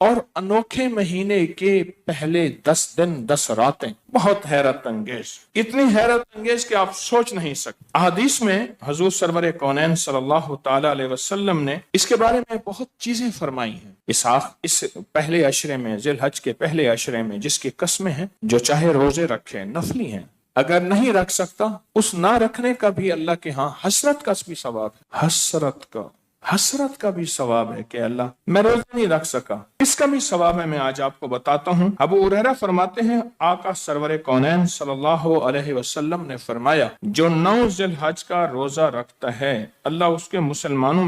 اور انوکھے مہینے کے پہلے 10 دن 10 راتیں بہت حیرت انگیز، اتنی حیرت انگیز کہ آپ سوچ نہیں سکتے۔ احادیث میں حضور سرور کونین صلی اللہ تعالی علیہ وسلم نے اس کے بارے میں بہت چیزیں فرمائی ہیں۔ اس پہلے عشرے میں، ذی الحج کے پہلے عشرے میں، جس کی قسمیں ہیں، جو چاہے روزے رکھے، نفلی ہیں، اگر نہیں رکھ سکتا اس نہ رکھنے کا بھی اللہ کے ہاں حسرت کا بھی ثواب ہے، حسرت کا بھی ثواب ہے کہ اللہ میں روزہ نہیں رکھ سکا، اس کا بھی ثواب ہے۔ میں آج آپ کو بتاتا ہوں۔ ابو ہریرہ فرماتے ہیں آقا سرور کونین صلی اللہ علیہ وسلم نے فرمایا، جو 9 ذی الحج کا روزہ رکھتا ہے، اللہ اس کو مسلمانوں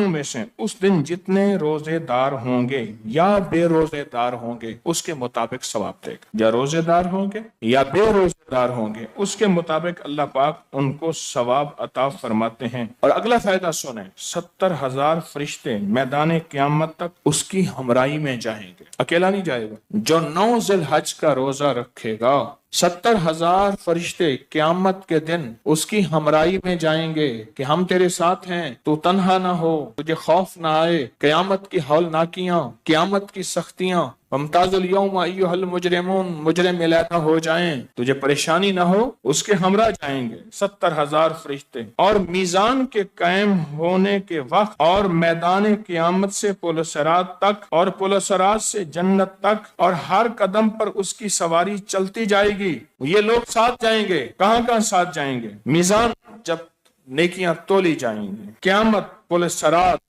میں سے اس دن جتنے روزے دار ہوں گے یا بے روزے دار ہوں گے اس کے مطابق ثواب دے گا۔ یا روزے دار ہوں گے یا بے روزے دار ہوں گے اس کے مطابق اللہ پاک ان کو ثواب عطا فرماتے ہیں۔ اور اگلا فائدہ سنیں، 70,000 فرشتے میدان قیامت تک اس کی ہمراہی میں جائیں گے، اکیلا نہیں جائے گا۔ جو 9 ذی الحج کا روزہ رکھے گا، 70,000 فرشتے قیامت کے دن اس کی ہمراہی میں جائیں گے کہ ہم تیرے ساتھ ہیں، تو تنہا نہ ہو، تجھے خوف نہ آئے، قیامت کی ہولناکیاں، قیامت کی سختیاں، وامتاز اليوم ایھا المجرمون، مجرم علیحدہ ہو جائیں، تجھے پریشانی نہ ہو، اس کے ہمراہ جائیں گے 70,000 فرشتے۔ اور میزان کے قائم ہونے کے وقت اور میدان قیامت سے پل صراط تک اور پل صراط سے جنت تک اور ہر قدم پر اس کی سواری چلتی جائے گی۔ یہ لوگ ساتھ جائیں گے، کہاں ساتھ جائیں گے؟ میزان جب نیکیاں تولی جائیں گی، قیامت، پل صراط،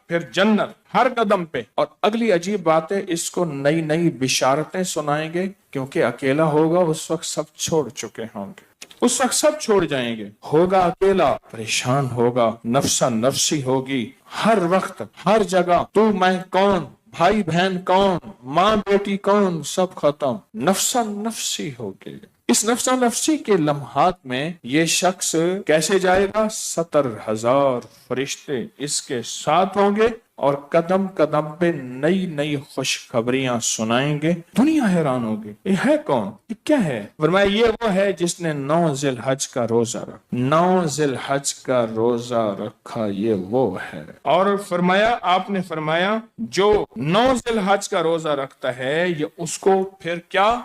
پھر جنت، ہر قدم پہ۔ اور اگلی عجیب بات ہے، اس کو نئی بشارتیں سنائیں گے، کیونکہ اکیلا ہوگا، اس وقت سب چھوڑ چکے ہوں گے، اس وقت سب چھوڑ جائیں گے، ہوگا اکیلا، پریشان ہوگا، نفسا نفسی ہوگی، ہر وقت ہر جگہ، تو میں کون، بھائی بہن کون، ماں بیٹی کون، سب ختم، نفسا نفسی ہوگی۔ اس نفسا نفسی کے لمحات میں یہ شخص کیسے جائے گا؟ 70,000 فرشتے اس کے ساتھ ہوں گے اور قدم قدم پہ نئی خوشخبریاں سنائیں گے۔ دنیا حیران ہوگی، یہ ہے کون، یہ کیا ہے؟ فرمایا یہ وہ ہے جس نے 9 ذی الحج کا روزہ رکھا، 9 ذی الحج کا روزہ رکھا، یہ وہ ہے۔ اور فرمایا، آپ نے فرمایا جو 9 ذی الحج کا روزہ رکھتا ہے، یہ اس کو پھر کیا؟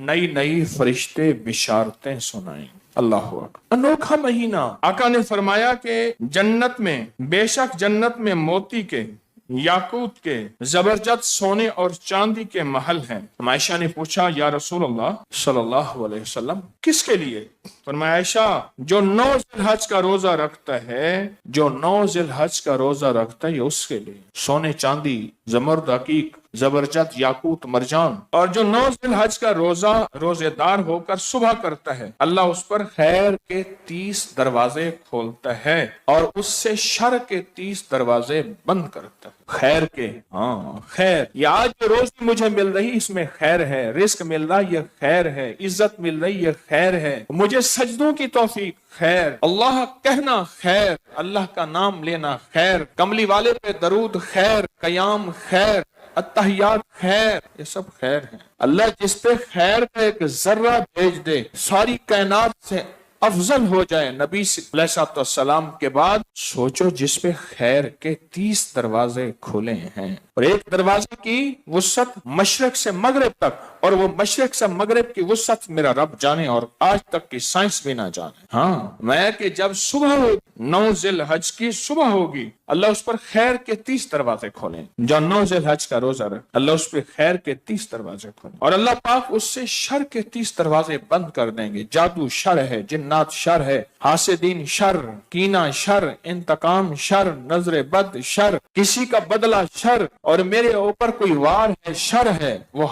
نئی فرشتے بشارتیں سنائیں۔ اللہ اکبر، انوکھا مہینہ۔ آقا نے فرمایا کہ جنت میں، بے شک جنت میں موتی کے، یاقوت کے، زبرجد سونے اور چاندی کے محل ہیں۔ عائشہ نے پوچھا یا رسول اللہ صلی اللہ علیہ وسلم کس کے لیے؟ فرمایا عائشہ جو 9 ذی الحج کا روزہ رکھتا ہے، جو 9 ذی الحج کا روزہ رکھتا ہے، یہ اس کے لیے سونے چاندی، زمرد، عقیق، زبرجد، یاقوت، مرجان۔ اور جو 9 ذی الحج کا روزے دار ہو کر صبح کرتا ہے، اللہ اس پر خیر کے 30 دروازے کھولتا ہے اور اس سے شر کے 30 دروازے بند کرتا ہے۔ خیر کے، خیر، یہ آج جو روزی مجھے مل رہی، اس میں خیر ہے، رزق مل رہا یہ خیر ہے، عزت مل رہی یہ خیر ہے، مجھے سجدوں کی توفیق خیر، اللہ کہنا خیر، اللہ کا نام لینا خیر، کملی والے پہ درود خیر، قیام خیر، التحیات خیر، یہ سب خیر ہے۔ اللہ جس پہ خیر کا ایک ذرہ بھیج دے، ساری کائنات سے افضل ہو جائے نبی علیہ السلام کے بعد، سوچو جس پہ خیر کے 30 دروازے کھلے ہیں، اور ایک دروازے کی وسعت مشرق سے مغرب تک، اور وہ مشرق سے مغرب کی وسعت میرا رب جانے اور آج تک کی سائنس بھی نہ جانے۔ میں کہ جب صبح ہوگی، 9 ذی الحج کی صبح ہوگی، اللہ اس پر خیر کے 30 دروازے کھولیں۔ جو 9 ذی الحج کا روزہ رکھ، اللہ اس پہ خیر کے 30 دروازے کھولیں، اور اللہ پاک اس سے شر کے 30 دروازے بند کر دیں گے۔ جادو شر ہے، جنات شر ہے، حاسدین شر، کینہ شر، انتقام شر، نظر بد شر، کسی کا بدلہ شر، اور میرے اوپر کوئی وار ہے شر ہے، وہ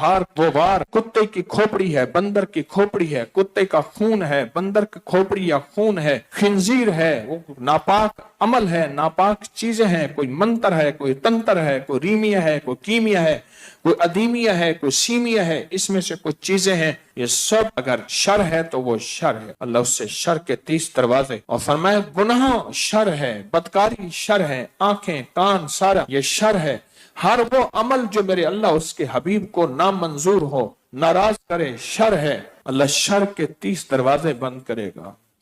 وار کتے کی کھوپڑی ہے، بندر کی کھوپڑی ہے، کتے کا خون ہے، بندر کی کھوپڑی یا خون ہے، خنزیر ہے، وہ ناپاک عمل ہے، ناپاک چیزیں ہیں، کوئی منتر ہے، کوئی تنتر ہے، کوئی ریمیا ہے، کوئی کیمیا ہے، کوئی ادیمیا ہے، کوئی سیمیا ہے، اس میں سے کچھ چیزیں ہیں، یہ سب اگر شر ہے تو وہ شر ہے، اللہ اس سے شر کے 30 دروازے۔ اور فرمایا گناہ شر ہے، بدکاری شر ہے، آنکھیں، کان، سارا یہ شر ہے، ہر وہ عمل جو میرے اللہ اس کے حبیب کو نامنظور ہو، ناراض کرے، شر ہے، اللہ شر کے 30 دروازے بند کرے گا۔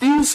30